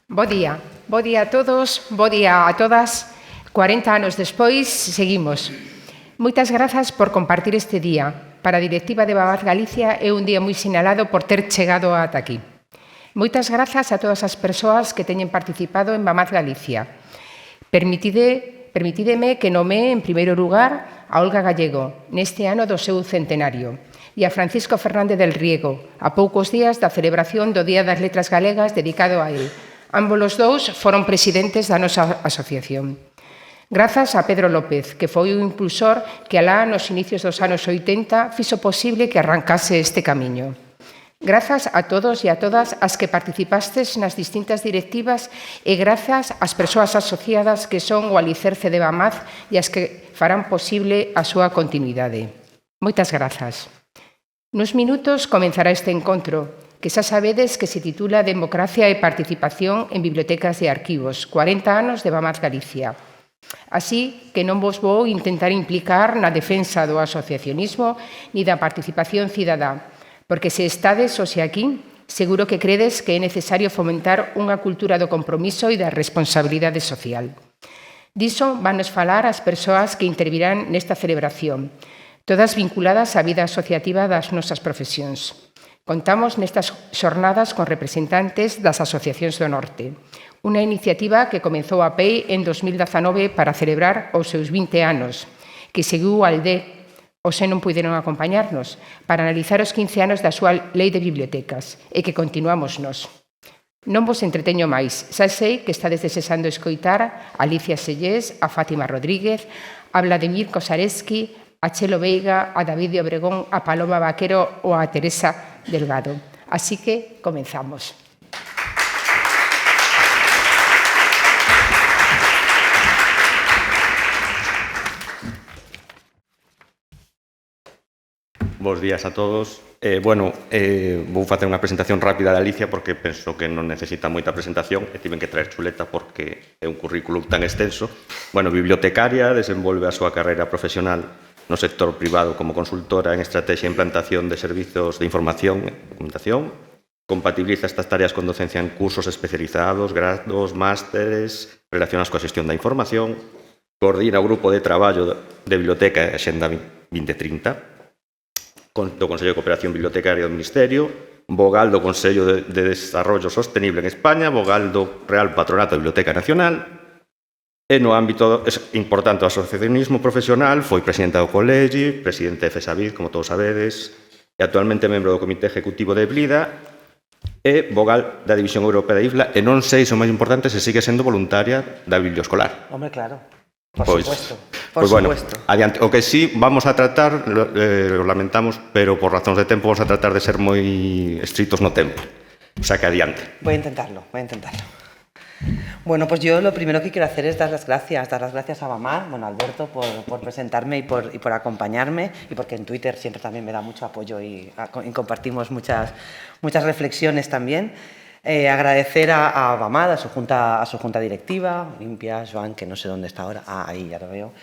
Bo día a todos, bo día a todas. 40 anos despois, seguimos. Moitas grazas por compartir este día. Para a directiva de Vamaz Galicia é un día moi sinalado por ter chegado ata aquí. Moitas grazas a todas as persoas que teñen participado en Vamaz Galicia. Permitídeme que nomee en primeiro lugar a Olga Gallego, neste ano do seu centenario, e a Francisco Fernández del Riego, a poucos días da celebración do Día das Letras Galegas dedicado a él. Ambos os dous foron presidentes da nosa asociación. Grazas a Pedro López, que foi o impulsor que alá nos inicios dos anos 80 fixo posible que arrancase este camiño. Grazas a todos e a todas as que participastes nas distintas directivas e grazas ás persoas asociadas que son o alicerce de Vamaz e as que farán posible a súa continuidade. Moitas grazas. Nuns minutos comenzará este encontro, que xa sabedes que se titula Democracia e Participación en Bibliotecas e Arquivos, 40 anos de Vamaz Galicia. Así que non vos vou intentar implicar na defensa do asociacionismo ni da participación cidadá, porque se estades hoxe aquí, seguro que credes que é necesario fomentar unha cultura do compromiso e da responsabilidade social. Diso vanos falar as persoas que intervirán nesta celebración, todas vinculadas á vida asociativa das nosas profesións. Contamos nestas xornadas con representantes das asociacións do Norte, unha iniciativa que comezou a PEI en 2019 para celebrar os seus 20 anos, que seguiu ao ALDE, hoxe non puideron acompañarnos, para analizar os 15 anos da súa Lei de Bibliotecas, e que continuamos nós. Non vos entreteño máis, xa sei que estades desexando escoitar a Alicia Sellés, a Fátima Rodríguez, a Vladimir Kosareski, a Chelo Veiga, a David de Obregón, a Paloma Vaquero ou a Teresa Delgado. Así que comenzamos. Bos días a todos. Vou facer unha presentación rápida de Alicia porque penso que non necesita moita presentación e tiven que traer chuleta porque é un currículum tan extenso. Bibliotecaria, desenvolve a súa carreira profesional no sector privado como consultora en estrategia e implantación de servizos de información e documentación. Compatibiliza estas tareas con docencia en cursos especializados, grados, másteres relacionados coa xestión da información. Coordina o grupo de traballo de Biblioteca e Axenda 2030 do Consello de Cooperación Bibliotecaria do Ministerio, vogal do Consello de Desarrollo Sostenible en España, vogal do Real Patronato de Biblioteca Nacional, e no ámbito importante do asociacionismo profesional foi presidenta do Colegi, presidente de FESAVID, como todos sabedes, e actualmente membro do Comité Ejecutivo de Blida e vogal da División Europea de IFLA, e non sei, o máis importante, se sigue sendo voluntaria da Biblioscolar. Hombre, claro. Por supuesto. Adiante. O que sí vamos a tratar, lo lamentamos, pero por razóns de tempo vamos a tratar de ser moi estritos no tempo. O sea que adiante. Voy a intentarlo. Bueno, pues yo lo primero que quiero hacer es dar las gracias a Vamaz, a Alberto por presentarme y por acompañarme, y porque en Twitter siempre también me da mucho apoyo y compartimos muchas reflexiones también. Agradecer a Vamaz, a su junta directiva, Olimpia, Joan, que no sé dónde está ahora, ahí ya lo veo,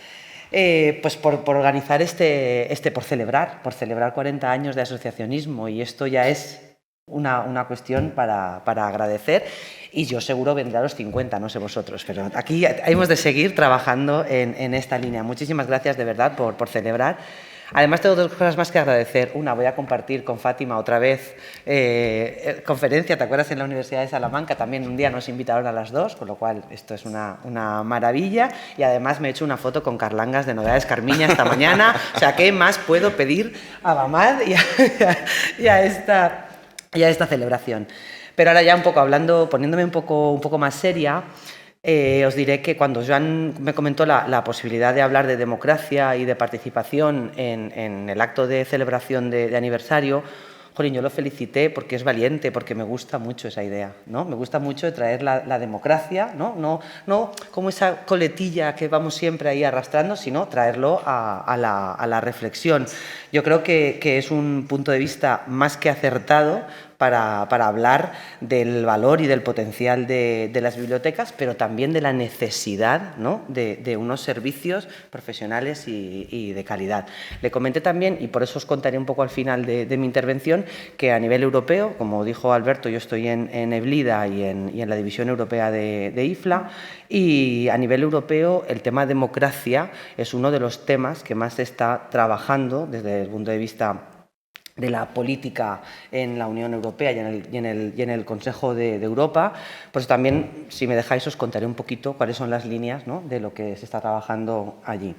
pues por organizar por celebrar 40 años de asociacionismo, y esto ya es una cuestión para agradecer, y yo seguro vendré a los 50, no sé vosotros, pero aquí hemos de seguir trabajando en esta línea. Muchísimas gracias de verdad por celebrar. Además, tengo dos cosas más que agradecer. Una, voy a compartir con Fátima otra vez conferencia, ¿te acuerdas? En la Universidad de Salamanca también un día nos invitaron a las dos, con lo cual esto es una maravilla. Y además me he hecho una foto con Carlangas de Novedades Carmiña esta mañana. O sea, ¿qué más puedo pedir a Vamaz y a esta celebración? Pero ahora ya un poco hablando, poniéndome un poco más seria, os diré que cuando Joan me comentó la posibilidad de hablar de democracia y de participación en el acto de celebración de aniversario, jolín, yo lo felicité porque es valiente, porque me gusta mucho esa idea, ¿no? Me gusta mucho de traer la democracia, no como esa coletilla que vamos siempre ahí arrastrando, sino traerlo a la reflexión. Yo creo que es un punto de vista más que acertado para hablar del valor y del potencial de las bibliotecas, pero también de la necesidad, ¿no?, de unos servicios profesionales y de calidad. Le comenté también, y por eso os contaré un poco al final de mi intervención, que a nivel europeo, como dijo Alberto, yo estoy en EBLIDA y en la División Europea de IFLA, y a nivel europeo el tema democracia es uno de los temas que más se está trabajando desde el punto de vista de la política en la Unión Europea y en el Consejo de Europa. Pues también, si me dejáis, os contaré un poquito cuáles son las líneas, ¿no?, de lo que se está trabajando allí.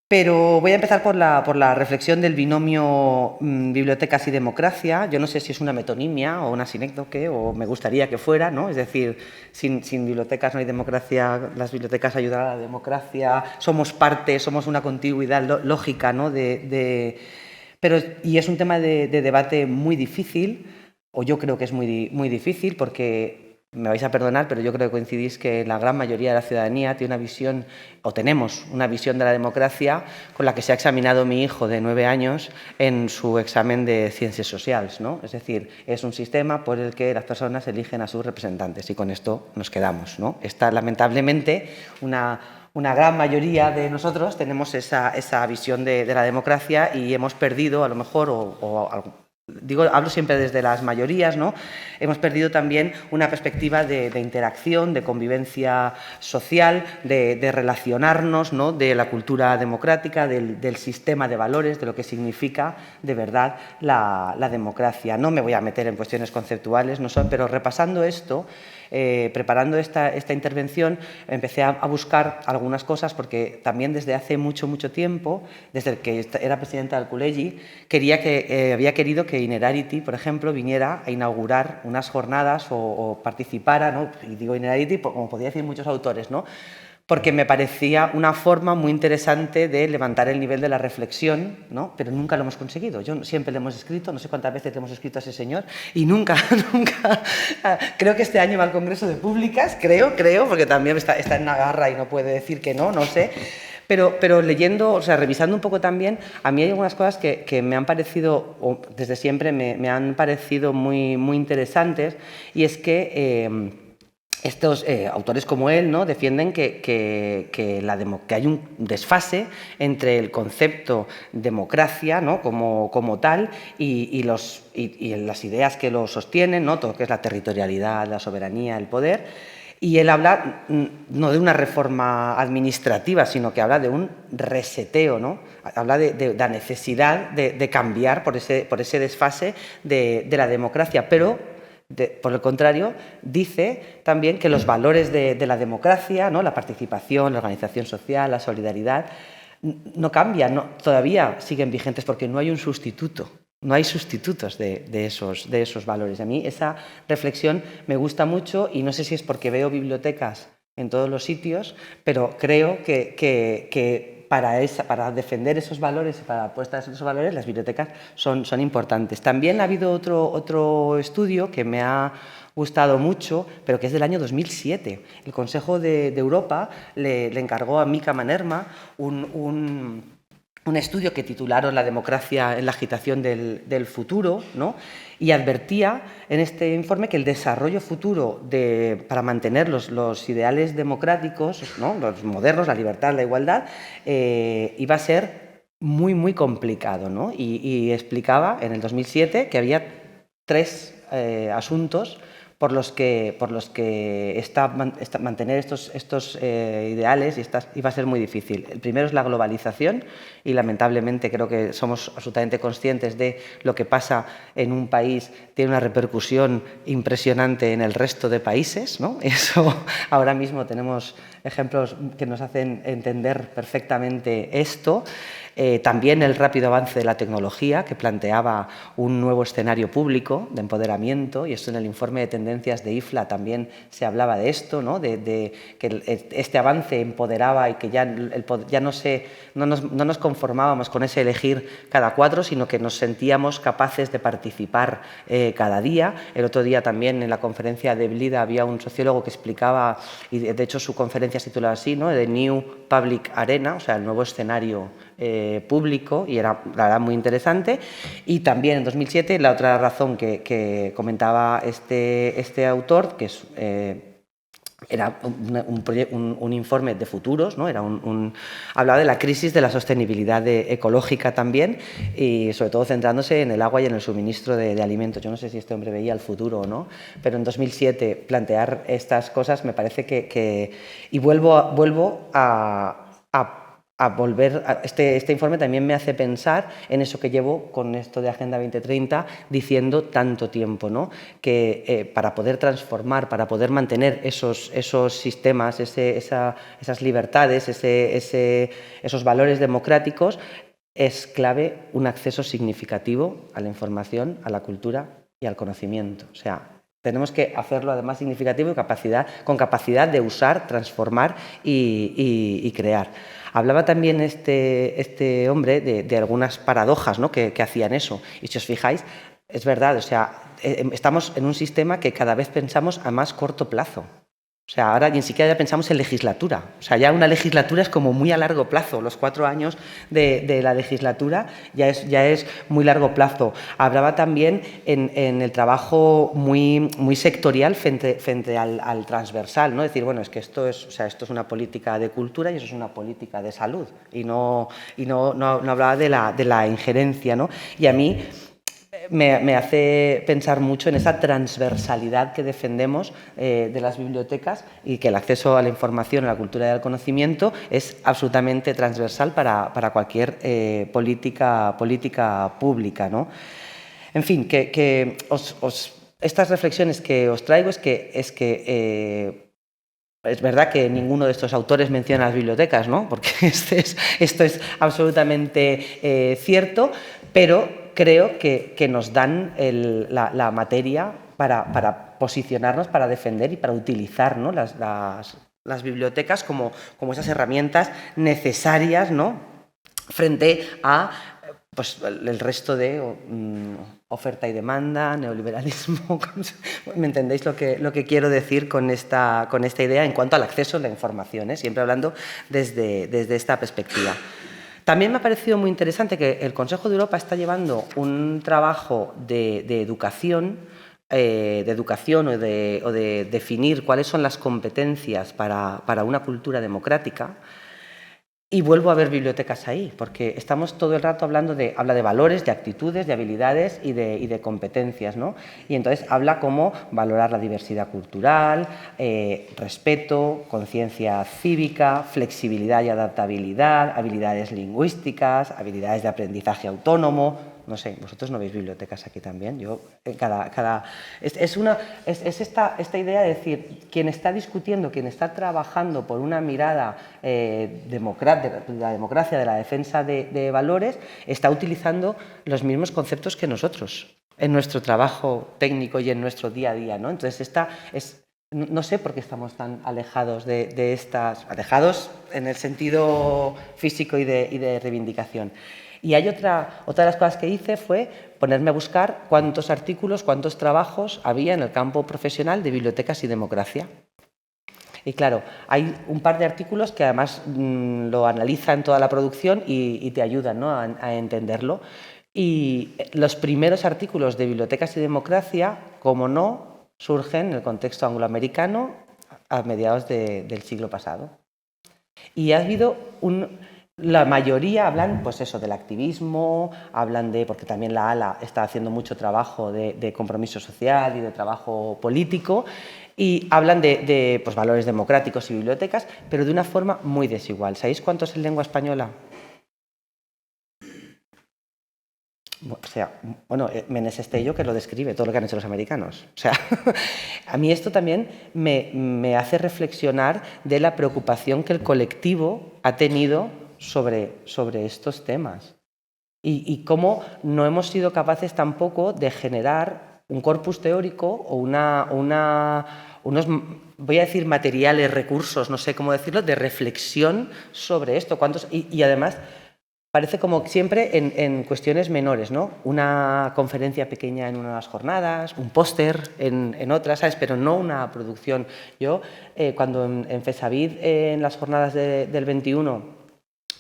Pero voy a empezar por la reflexión del binomio bibliotecas y democracia. Yo no sé si es una metonimia o una sinécdoque, o me gustaría que fuera, ¿no? Es decir, sin bibliotecas no hay democracia, las bibliotecas ayudan a la democracia, somos parte, somos una contigüidad lógica, ¿no?, y es un tema de debate muy difícil, o yo creo que es muy difícil, porque me vais a perdonar, pero yo creo que coincidís que la gran mayoría de la ciudadanía tiene una visión, o tenemos una visión de la democracia con la que se ha examinado mi hijo de 9 años en su examen de Ciencias Sociales, ¿no? Es decir, es un sistema por el que las personas eligen a sus representantes y con esto nos quedamos, ¿no? Está lamentablemente una gran mayoría de nosotros tenemos esa visión de la democracia y hemos perdido, a lo mejor, hablo siempre desde las mayorías, ¿no?, hemos perdido también una perspectiva de interacción, de convivencia social, de relacionarnos, ¿no?, de la cultura democrática, del sistema de valores, de lo que significa de verdad la democracia. No me voy a meter en cuestiones conceptuales, pero repasando esto, preparando esta intervención, empecé a buscar algunas cosas, porque también desde hace mucho tiempo, desde que era presidenta del Col·legi, había querido que Inerarity, por ejemplo, viniera a inaugurar unas jornadas o participara, ¿no?, y digo Inerarity, como podía decir muchos autores, ¿no?, porque me parecía una forma muy interesante de levantar el nivel de la reflexión, ¿no?, pero nunca lo hemos conseguido. Yo siempre le hemos escrito, no sé cuántas veces le hemos escrito a ese señor, y nunca, creo que este año va al Congreso de Públicas, creo, porque también está en Navarra y no puede decir que no sé. Pero leyendo, o sea, revisando un poco también, a mí hay algunas cosas que me han parecido, o desde siempre me han parecido muy interesantes, y es que estos autores como él, ¿no?, defienden que hay un desfase entre el concepto democracia, ¿no?, como tal y las ideas que lo sostienen, ¿no?, todo lo que es la territorialidad, la soberanía, el poder. Y él habla no de una reforma administrativa, sino que habla de un reseteo, ¿no? Habla de la necesidad de cambiar por ese desfase de la democracia, pero por el contrario, dice también que los valores de la democracia, ¿no?, la participación, la organización social, la solidaridad, no cambian, todavía siguen vigentes porque no hay un sustituto. No hay sustitutos de esos valores. A mí esa reflexión me gusta mucho, y no sé si es porque veo bibliotecas en todos los sitios, pero creo que para defender esos valores y para apuestas esos valores, las bibliotecas son importantes. También ha habido otro estudio que me ha gustado mucho, pero que es del año 2007. El Consejo de Europa le encargó a Mika Mannerma un estudio que titularon La democracia en la agitación del futuro, ¿no?, y advertía en este informe que el desarrollo futuro para mantener los ideales democráticos, ¿no?, los modernos, la libertad, la igualdad, iba a ser muy complicado, ¿no? Y explicaba en el 2007 que había 3 asuntos por los que mantener estos ideales iba a ser muy difícil. El primero es la globalización, y lamentablemente creo que somos absolutamente conscientes de lo que pasa en un país, tiene una repercusión impresionante en el resto de países, ¿no? Eso, ahora mismo tenemos ejemplos que nos hacen entender perfectamente esto. También el rápido avance de la tecnología, que planteaba un nuevo escenario público de empoderamiento, y esto en el informe de tendencias de IFLA también se hablaba de esto, ¿no?, de que este avance empoderaba y que ya no nos conformábamos con ese elegir cada 4, sino que nos sentíamos capaces de participar cada día. El otro día también en la conferencia de EBLIDA había un sociólogo que explicaba, y de hecho su conferencia se titulaba así, ¿no?, The New Public Arena, o sea, el nuevo escenario público, y era, la verdad, muy interesante. Y también en 2007, la otra razón que comentaba este autor, que es... era un informe de futuros, ¿no? Hablaba de la crisis de la sostenibilidad ecológica también, y sobre todo centrándose en el agua y en el suministro de alimentos. Yo no sé si este hombre veía el futuro o no, pero en 2007 plantear estas cosas me parece que y vuelvo a volver... Este informe también me hace pensar en eso que llevo con esto de Agenda 2030 diciendo tanto tiempo, ¿no? Que para poder transformar, para poder mantener esos sistemas, esas libertades, esos valores democráticos, es clave un acceso significativo a la información, a la cultura y al conocimiento. O sea, tenemos que hacerlo además significativo y con capacidad de usar, transformar y crear. Hablaba también este hombre de algunas paradojas, ¿no? que hacían eso. Y si os fijáis, es verdad, o sea, estamos en un sistema que cada vez pensamos a más corto plazo. O sea, ahora ni siquiera ya pensamos en legislatura. O sea, ya una legislatura es como muy a largo plazo. Los 4 años de la legislatura ya es muy largo plazo. Hablaba también en el trabajo muy sectorial frente al transversal, ¿no? Decir, bueno, es que esto es una política de cultura y eso es una política de salud. Y no hablaba de la injerencia, ¿no? Y a mí me hace pensar mucho en esa transversalidad que defendemos de las bibliotecas, y que el acceso a la información, a la cultura y al conocimiento es absolutamente transversal para cualquier política pública, ¿no? En fin, estas reflexiones que os traigo es que es verdad que ninguno de estos autores menciona las bibliotecas, ¿no? Porque esto es absolutamente cierto, pero creo que nos dan la materia para posicionarnos, para defender y para utilizar, ¿no? las bibliotecas como esas herramientas necesarias, ¿no? Frente a pues, el resto de oferta y demanda, neoliberalismo. ¿Me entendéis lo que quiero decir con esta idea en cuanto al acceso a la información, siempre hablando desde esta perspectiva? También me ha parecido muy interesante que el Consejo de Europa está llevando un trabajo de educación o de definir cuáles son las competencias para una cultura democrática. Y vuelvo a ver bibliotecas ahí, porque estamos todo el rato habla de valores, de actitudes, de habilidades y de competencias, ¿no? Y entonces habla cómo valorar la diversidad cultural, respeto, conciencia cívica, flexibilidad y adaptabilidad, habilidades lingüísticas, habilidades de aprendizaje autónomo. No sé, vosotros no veis bibliotecas aquí también. Yo, es esta idea de decir, quien está discutiendo, quien está trabajando por una mirada de la democracia, de la defensa de valores, está utilizando los mismos conceptos que nosotros en nuestro trabajo técnico y en nuestro día a día, ¿no? Entonces, no sé por qué estamos tan alejados de estas... Alejados en el sentido físico y de reivindicación. Y hay otra de las cosas que hice fue ponerme a buscar cuántos artículos, cuántos trabajos había en el campo profesional de bibliotecas y democracia. Y claro, hay un par de artículos que además lo analizan toda la producción y te ayudan, ¿no? a entenderlo. Y los primeros artículos de bibliotecas y democracia, como no, surgen en el contexto angloamericano a mediados del siglo pasado. Y ha habido la mayoría hablan, pues eso, del activismo, hablan porque también la ALA está haciendo mucho trabajo de compromiso social y de trabajo político, y hablan de pues, valores democráticos y bibliotecas, pero de una forma muy desigual. ¿Sabéis cuántos en lengua española? O sea, bueno, Menes Estello, que lo describe, todo lo que han hecho los americanos. O sea, a mí esto también me hace reflexionar de la preocupación que el colectivo ha tenido sobre estos temas y cómo no hemos sido capaces tampoco de generar un corpus teórico o unos, voy a decir, materiales, recursos, no sé cómo decirlo, de reflexión sobre esto. Y además parece como siempre en cuestiones menores, ¿no? Una conferencia pequeña en unas jornadas, un póster en otras, ¿sabes? Pero no una producción. Yo, cuando en FESAVID, en las jornadas del 21,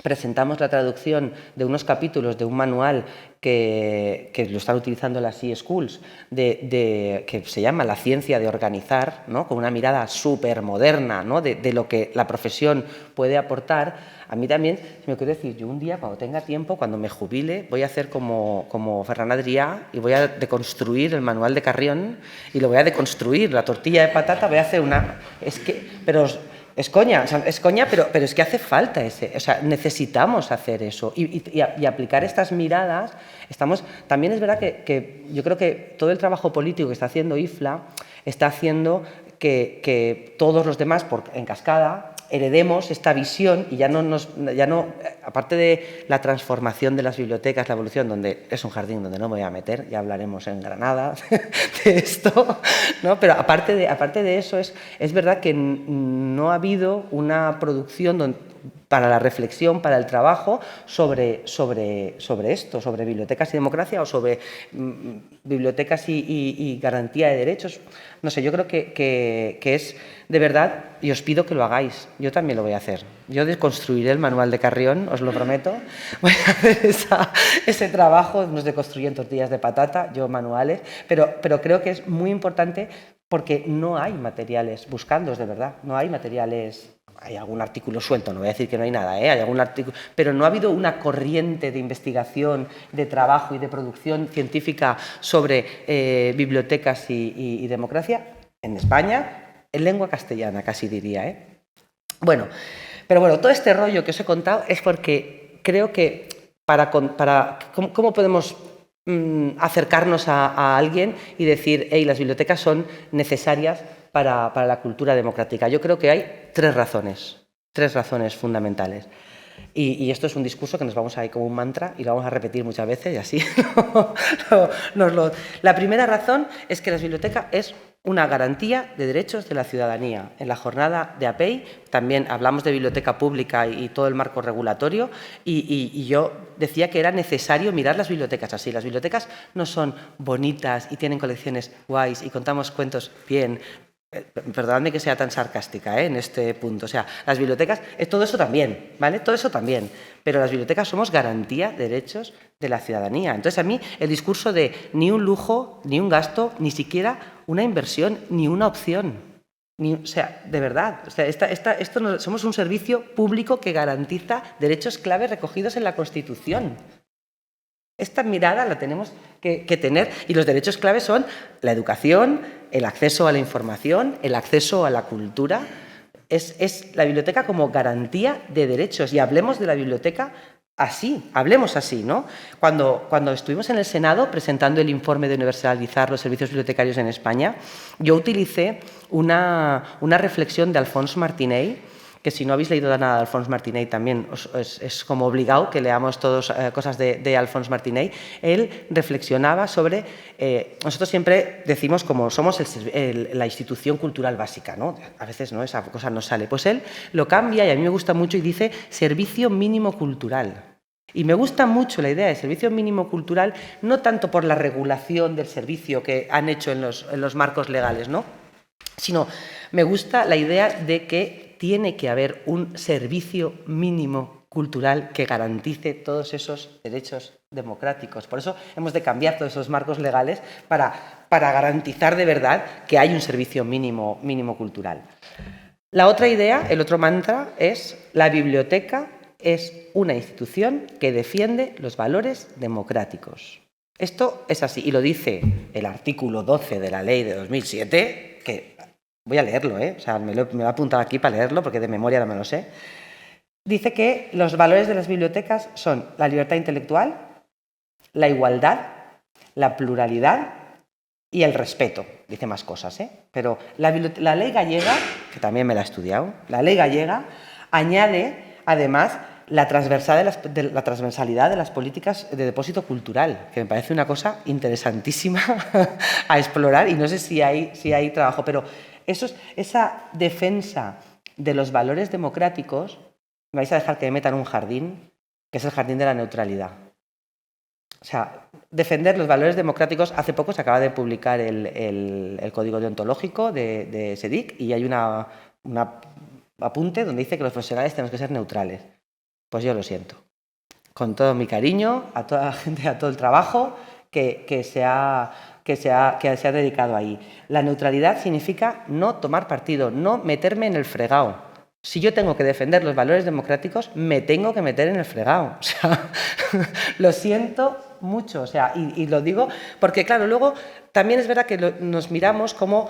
presentamos la traducción de unos capítulos de un manual que lo están utilizando las e-schools, que se llama La ciencia de organizar, ¿no? Con una mirada súper moderna, ¿no? de lo que la profesión puede aportar. A mí también, si me quiero decir, yo un día, cuando tenga tiempo, cuando me jubile, voy a hacer como Ferran Adrià y voy a deconstruir el manual de Carrión y lo voy a deconstruir. La tortilla de patata voy a hacer una... Pero es coña, pero es que hace falta necesitamos hacer eso y aplicar estas miradas. También es verdad que yo creo que todo el trabajo político que está haciendo IFLA está haciendo que todos los demás, en cascada, heredemos esta visión y ya no, aparte de la transformación de las bibliotecas, la evolución, donde es un jardín donde no me voy a meter, ya hablaremos en Granada de esto, ¿no? Pero aparte de eso, es verdad que no ha habido una producción para la reflexión, para el trabajo sobre esto, sobre bibliotecas y democracia o sobre bibliotecas y garantía de derechos. No sé, yo creo que es de verdad, y os pido que lo hagáis. Yo también lo voy a hacer. Yo desconstruiré el manual de Carrión, os lo prometo. Voy a hacer ese trabajo, nos deconstruyen tortillas de patata, yo manuales, pero creo que es muy importante porque no hay materiales, buscándoos de verdad, no hay materiales. Hay algún artículo suelto, no voy a decir que no hay nada, hay algún artículo, pero no ha habido una corriente de investigación, de trabajo y de producción científica sobre bibliotecas y democracia en España, en lengua castellana casi diría. Bueno, pero bueno, todo este rollo que os he contado es porque creo que ¿cómo podemos acercarnos a alguien y decir, hey, las bibliotecas son necesarias para la cultura democrática? Yo creo que hay tres razones fundamentales. Y esto es un discurso que nos vamos a ir como un mantra y lo vamos a repetir muchas veces y así. La primera razón es que la biblioteca es una garantía de derechos de la ciudadanía. En la jornada de APEI también hablamos de biblioteca pública y todo el marco regulatorio y yo decía que era necesario mirar las bibliotecas así. Las bibliotecas no son bonitas y tienen colecciones guays y contamos cuentos bien. Perdonadme que sea tan sarcástica en este punto. O sea, las bibliotecas, todo eso también, ¿vale? Todo eso también. Pero las bibliotecas somos garantía de derechos de la ciudadanía. Entonces, a mí, el discurso de ni un lujo, ni un gasto, ni siquiera una inversión, ni una opción. O sea, de verdad. O sea, somos un servicio público que garantiza derechos clave recogidos en la Constitución. Esta mirada la tenemos que tener y los derechos claves son la educación, el acceso a la información, el acceso a la cultura. Es la biblioteca como garantía de derechos y hablemos de la biblioteca así, hablemos así, ¿no? Cuando estuvimos en el Senado presentando el informe de universalizar los servicios bibliotecarios en España, yo utilicé una reflexión de Alphonse Martinell, que si no habéis leído nada de Alphonse Martinell también es como obligado que leamos todos cosas de Alphonse Martinell. Él reflexionaba sobre, nosotros siempre decimos como somos la institución cultural básica, ¿no? A veces no, esa cosa no sale. Pues él lo cambia y a mí me gusta mucho y dice servicio mínimo cultural. Y me gusta mucho la idea de servicio mínimo cultural, no tanto por la regulación del servicio que han hecho en los marcos legales, ¿no? Sino me gusta la idea de que tiene que haber un servicio mínimo cultural que garantice todos esos derechos democráticos. Por eso hemos de cambiar todos esos marcos legales para garantizar de verdad que hay un servicio mínimo cultural. La otra idea, el otro mantra, es la biblioteca es una institución que defiende los valores democráticos. Esto es así, y lo dice el artículo 12 de la ley de 2007, que voy a leerlo, o sea, me lo he apuntado aquí para leerlo porque de memoria no me lo sé. Dice que los valores de las bibliotecas son la libertad intelectual, la igualdad, la pluralidad y el respeto. Dice más cosas, pero la ley gallega, que también me la he estudiado, la ley gallega añade además la transversalidad de las políticas de depósito cultural, que me parece una cosa interesantísima a explorar y no sé si hay trabajo, pero esa defensa de los valores democráticos, me vais a dejar que me meta en un jardín, que es el jardín de la neutralidad. O sea, defender los valores democráticos, hace poco se acaba de publicar el código deontológico de SEDIC y hay un apunte donde dice que los profesionales tenemos que ser neutrales. Pues yo lo siento. Con todo mi cariño a toda la gente, a todo el trabajo que se ha dedicado ahí. La neutralidad significa no tomar partido, no meterme en el fregado. Si yo tengo que defender los valores democráticos, me tengo que meter en el fregado. O sea, lo siento mucho. O sea, y lo digo porque, claro, luego también es verdad que nos miramos como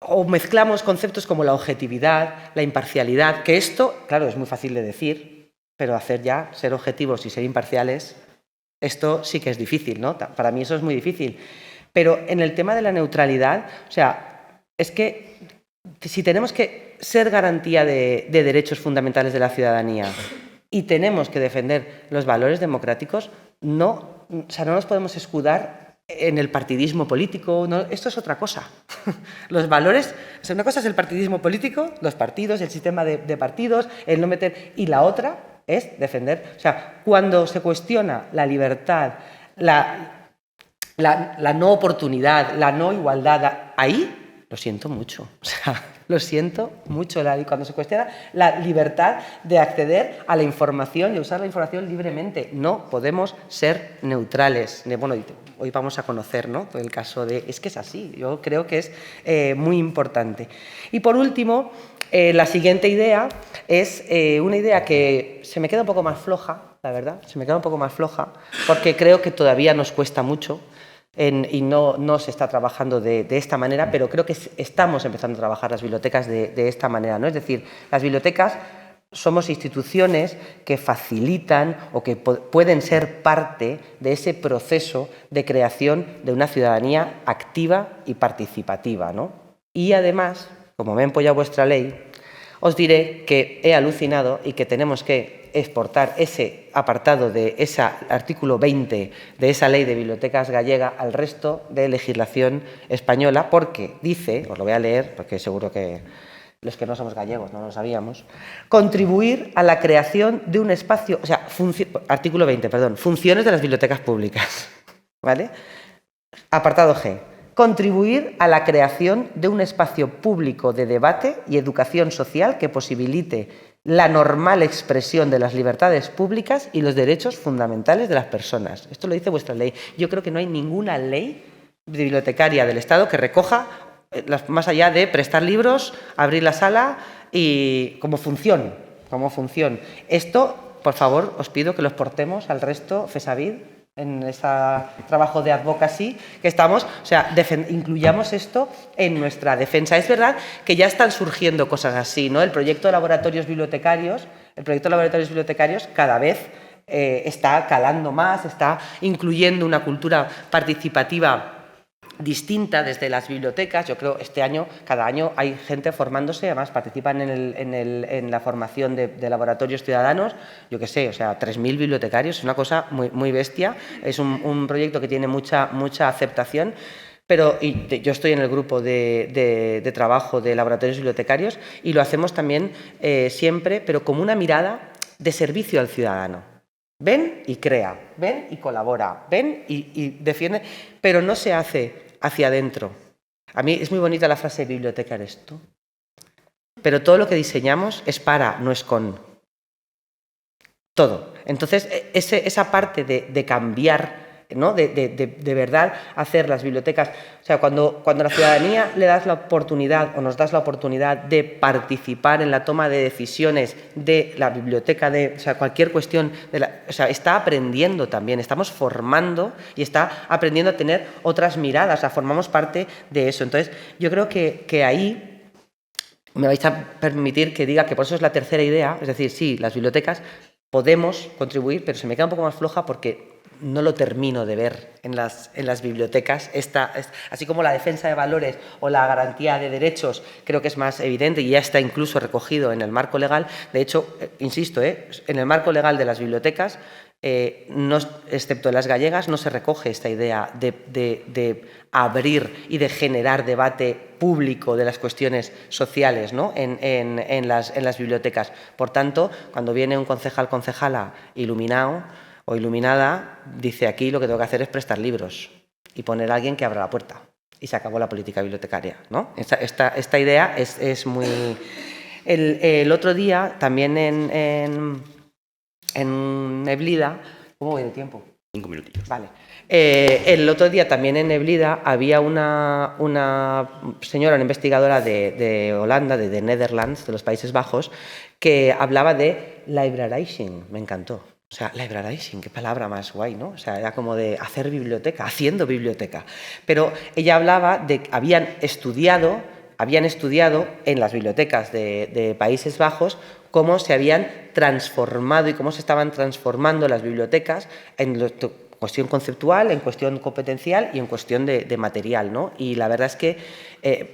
o mezclamos conceptos como la objetividad, la imparcialidad, que esto, claro, es muy fácil de decir, pero hacer ya, ser objetivos y ser imparciales, esto sí que es difícil, ¿no? Para mí eso es muy difícil. Pero en el tema de la neutralidad, o sea, es que si tenemos que ser garantía de derechos fundamentales de la ciudadanía y tenemos que defender los valores democráticos, no nos podemos escudar en el partidismo político. No, esto es otra cosa. Los valores, o sea, una cosa es el partidismo político, los partidos, el sistema de partidos, el no meter, y la otra es defender. O sea, cuando se cuestiona la libertad, la no oportunidad, la no igualdad, ahí lo siento mucho. O sea, lo siento mucho. Cuando se cuestiona la libertad de acceder a la información y usar la información libremente, no podemos ser neutrales. Bueno, hoy vamos a conocer, ¿no?, todo el caso de... Es que es así, yo creo que es muy importante. Y por último, la siguiente idea es una idea que se me queda un poco más floja, la verdad, se me queda un poco más floja, porque creo que todavía nos cuesta mucho. Y no se está trabajando de esta manera, pero creo que estamos empezando a trabajar las bibliotecas de esta manera, ¿no? Es decir, las bibliotecas somos instituciones que facilitan o que pueden ser parte de ese proceso de creación de una ciudadanía activa y participativa, ¿no? Y además, como me he empollado vuestra ley, os diré que he alucinado y que tenemos que exportar ese apartado de ese artículo 20 de esa ley de bibliotecas gallega al resto de legislación española, porque dice, os lo voy a leer porque seguro que los que no somos gallegos no lo sabíamos, contribuir a la creación de un espacio, o sea, artículo 20, perdón, funciones de las bibliotecas públicas, ¿vale? Apartado G. Contribuir a la creación de un espacio público de debate y educación social que posibilite la normal expresión de las libertades públicas y los derechos fundamentales de las personas. Esto lo dice vuestra ley. Yo creo que no hay ninguna ley bibliotecaria del Estado que recoja, más allá de prestar libros, abrir la sala y como función. Esto, por favor, os pido que lo exportemos al resto, FESAVID, en ese trabajo de advocacy que estamos, o sea, incluyamos esto en nuestra defensa. Es verdad que ya están surgiendo cosas así, ¿no? El proyecto de laboratorios bibliotecarios cada vez está calando más, está incluyendo una cultura participativa distinta desde las bibliotecas. Yo creo cada año hay gente formándose, además participan en la formación de laboratorios ciudadanos, yo qué sé, o sea, 3.000 bibliotecarios, es una cosa muy, muy bestia, es un proyecto que tiene mucha aceptación, pero yo estoy en el grupo de trabajo de laboratorios bibliotecarios y lo hacemos también siempre, pero como una mirada de servicio al ciudadano. Ven y crea, ven y colabora, ven y defiende, pero no se hace hacia adentro. A mí es muy bonita la frase biblioteca eres tú, pero todo lo que diseñamos es para, no es con. Todo. Entonces, esa parte de cambiar, ¿no? de verdad hacer las bibliotecas, o sea, cuando la ciudadanía le das la oportunidad o nos das la oportunidad de participar en la toma de decisiones de la biblioteca, o sea, cualquier cuestión, o sea, está aprendiendo también, estamos formando y está aprendiendo a tener otras miradas, o sea, formamos parte de eso. Entonces, yo creo que ahí me vais a permitir que diga que por eso es la tercera idea, es decir, sí, las bibliotecas podemos contribuir, pero se me queda un poco más floja porque no lo termino de ver en las bibliotecas. Así como la defensa de valores o la garantía de derechos creo que es más evidente y ya está incluso recogido en el marco legal. De hecho, insisto, en el marco legal de las bibliotecas, excepto en las gallegas, no se recoge esta idea de abrir y de generar debate público de las cuestiones sociales, ¿no? en las bibliotecas. Por tanto, cuando viene un concejala iluminado o iluminada, dice aquí lo que tengo que hacer es prestar libros y poner a alguien que abra la puerta. Y se acabó la política bibliotecaria, ¿no? Esta idea es muy... El otro día, también en Neblida... ¿Cómo voy de tiempo? 5 minutillos. Vale. El otro día también en Neblida había una señora, una investigadora de Holanda, de Netherlands, de los Países Bajos, que hablaba de librarizing. Me encantó. O sea, librarizing, qué palabra más guay, ¿no? O sea, era como de hacer biblioteca, haciendo biblioteca. Pero ella hablaba de que habían estudiado en las bibliotecas de Países Bajos cómo se habían transformado y cómo se estaban transformando las bibliotecas en cuestión conceptual, en cuestión competencial y en cuestión de material, ¿no? Y la verdad es que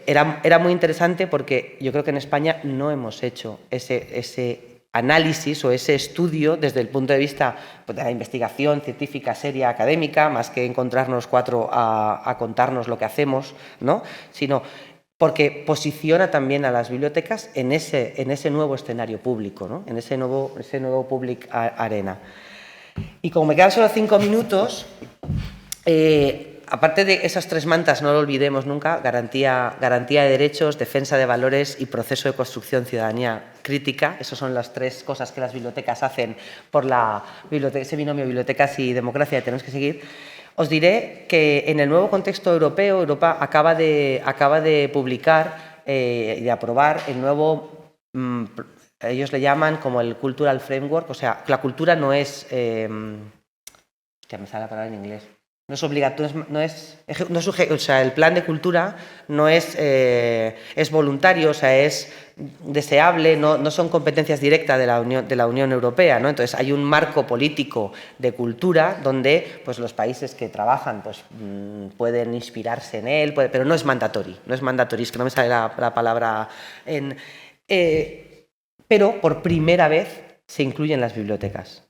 era muy interesante porque yo creo que en España no hemos hecho ese análisis o ese estudio desde el punto de vista de la investigación científica, seria, académica, más que encontrarnos cuatro a contarnos lo que hacemos, ¿no? Sino porque posiciona también a las bibliotecas en ese nuevo escenario público, ¿no? En ese nuevo public arena. Y como me quedan solo 5 minutos, aparte de esas 3 mantas, no lo olvidemos nunca: garantía de derechos, defensa de valores y proceso de construcción ciudadanía crítica. Esas son las 3 cosas que las bibliotecas hacen por ese binomio bibliotecas y democracia que tenemos que seguir. Os diré que en el nuevo contexto europeo, Europa acaba de publicar y de aprobar el nuevo... ellos le llaman como el Cultural Framework, o sea, la cultura no es... ya me sale la palabra en inglés. No es obligatorio, o sea, el plan de cultura no es voluntario, o sea, es deseable, no son competencias directas de la Unión Europea, ¿no? Entonces hay un marco político de cultura donde pues, los países que trabajan pues, pueden inspirarse en él, pero no es mandatorio, es que no me sale la palabra pero por primera vez se incluyen las bibliotecas,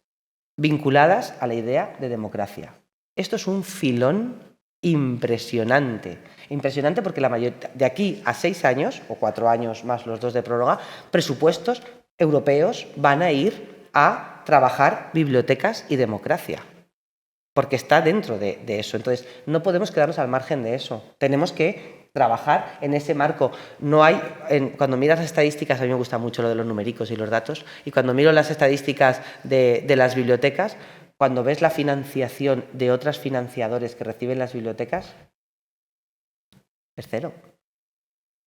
vinculadas a la idea de democracia. Esto es un filón impresionante. Impresionante porque la mayoría, de aquí a 6 años, o 4 años más los 2 de prórroga, presupuestos europeos van a ir a trabajar bibliotecas y democracia. Porque está dentro de eso. Entonces, no podemos quedarnos al margen de eso. Tenemos que trabajar en ese marco. Cuando miras las estadísticas, a mí me gusta mucho lo de los numéricos y los datos, y cuando miro las estadísticas de las bibliotecas, cuando ves la financiación de otros financiadores que reciben las bibliotecas, es 0.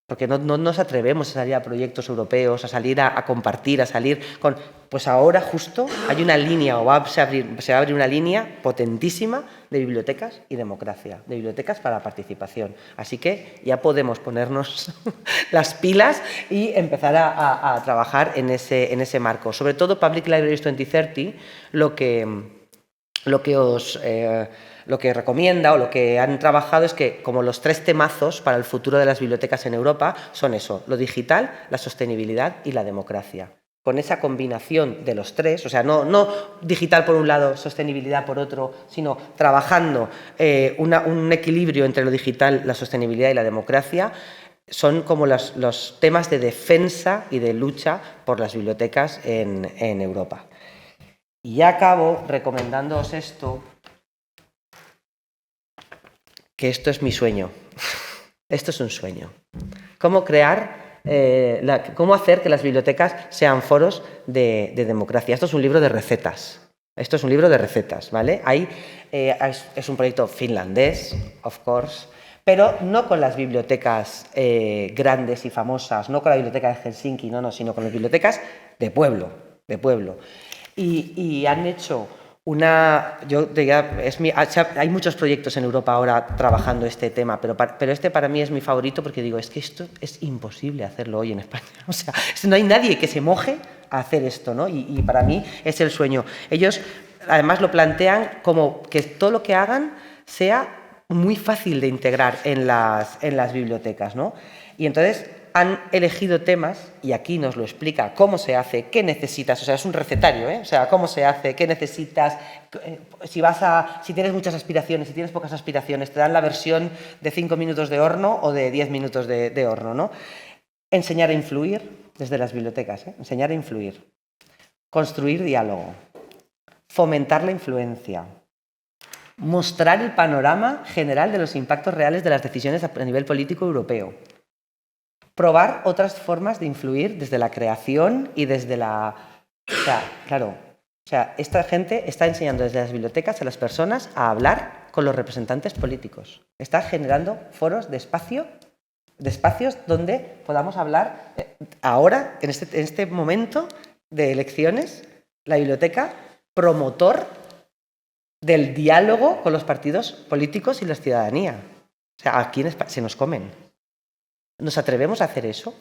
Porque no nos atrevemos a salir a proyectos europeos, a salir a compartir, a salir con... Pues ahora justo hay una línea, se va a abrir una línea potentísima de bibliotecas y democracia, de bibliotecas para la participación. Así que ya podemos ponernos las pilas y empezar a trabajar en ese marco. Sobre todo Public Libraries 2030, lo que recomienda o lo que han trabajado es que como los 3 temazos para el futuro de las bibliotecas en Europa son eso: lo digital, la sostenibilidad y la democracia. Con esa combinación de los 3, o sea, no digital por un lado, sostenibilidad por otro, sino trabajando un equilibrio entre lo digital, la sostenibilidad y la democracia, son como los temas de defensa y de lucha por las bibliotecas en Europa. Y ya acabo recomendándoos esto, que esto es mi sueño. Esto es un sueño. ¿Cómo cómo hacer que las bibliotecas sean foros de democracia? Esto es un libro de recetas. ¿Vale? Es un proyecto finlandés, of course, pero no con las bibliotecas grandes y famosas, no con la biblioteca de Helsinki, sino con las bibliotecas de pueblo. Y han hecho hay muchos proyectos en Europa ahora trabajando este tema, pero este para mí es mi favorito porque digo, es que esto es imposible hacerlo hoy en España. O sea, no hay nadie que se moje a hacer esto, ¿no? Y para mí es el sueño. Ellos además lo plantean como que todo lo que hagan sea muy fácil de integrar en las bibliotecas, ¿no? Y entonces han elegido temas, y aquí nos lo explica cómo se hace, qué necesitas, o sea, es un recetario, ¿eh? O sea, cómo se hace, qué necesitas, si tienes muchas aspiraciones, si tienes pocas aspiraciones, te dan la versión de 5 minutos de horno o de 10 minutos de horno, ¿no? Enseñar a influir desde las bibliotecas, ¿eh? Enseñar a influir, construir diálogo, fomentar la influencia, mostrar el panorama general de los impactos reales de las decisiones a nivel político europeo, probar otras formas de influir desde la creación y desde la... O sea, claro, O sea, esta gente está enseñando desde las bibliotecas a las personas a hablar con los representantes políticos. Está generando foros de espacios donde podamos hablar ahora, en este momento de elecciones, la biblioteca promotor del diálogo con los partidos políticos y la ciudadanía. O sea, aquí en España se nos comen. ¿Nos atrevemos a hacer eso?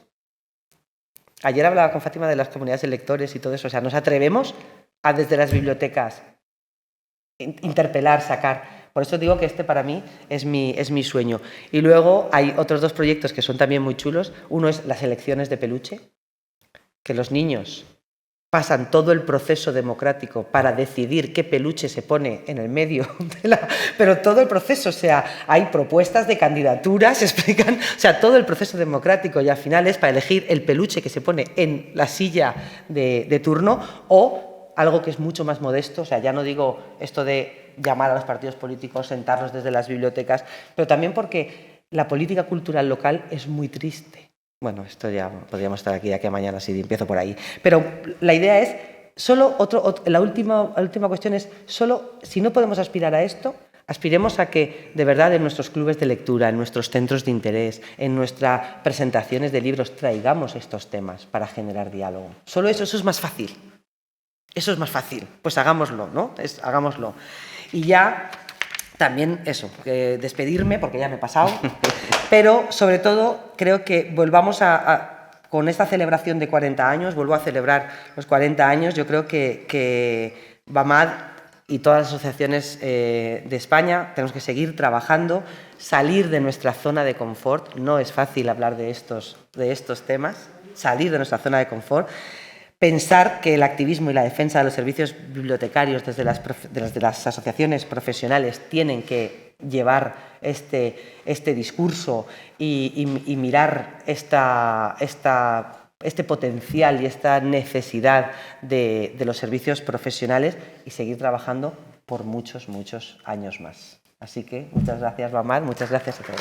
Ayer hablaba con Fátima de las comunidades de lectores y todo eso. O sea, ¿nos atrevemos a desde las bibliotecas interpelar, sacar? Por eso digo que este para mí es mi sueño. Y luego hay otros dos proyectos que son también muy chulos. Uno es las elecciones de peluche, que los niños pasan todo el proceso democrático para decidir qué peluche se pone en el medio pero todo el proceso, o sea, hay propuestas de candidaturas, se explican, o sea, todo el proceso democrático y al final es para elegir el peluche que se pone en la silla de turno o algo que es mucho más modesto, o sea, ya no digo esto de llamar a los partidos políticos, sentarlos desde las bibliotecas, pero también porque la política cultural local es muy triste. Bueno, esto ya podríamos estar aquí de aquí a mañana si empiezo por ahí. Pero la idea es, la última cuestión es, solo si no podemos aspirar a esto, aspiremos a que de verdad en nuestros clubes de lectura, en nuestros centros de interés, en nuestras presentaciones de libros, traigamos estos temas para generar diálogo. Solo eso es más fácil. Eso es más fácil. Pues hagámoslo, ¿no? Hagámoslo. Y ya también eso, despedirme porque ya me he pasado. Pero, sobre todo, creo que volvamos con esta celebración de 40 años, vuelvo a celebrar los 40 años, yo creo que BAMAD y todas las asociaciones de España tenemos que seguir trabajando, salir de nuestra zona de confort. No es fácil hablar de estos temas, salir de nuestra zona de confort, pensar que el activismo y la defensa de los servicios bibliotecarios desde las asociaciones profesionales tienen que llevar este discurso y mirar este potencial y esta necesidad de los servicios profesionales y seguir trabajando por muchos, muchos años más. Así que muchas gracias, BAMAD, muchas gracias a todos.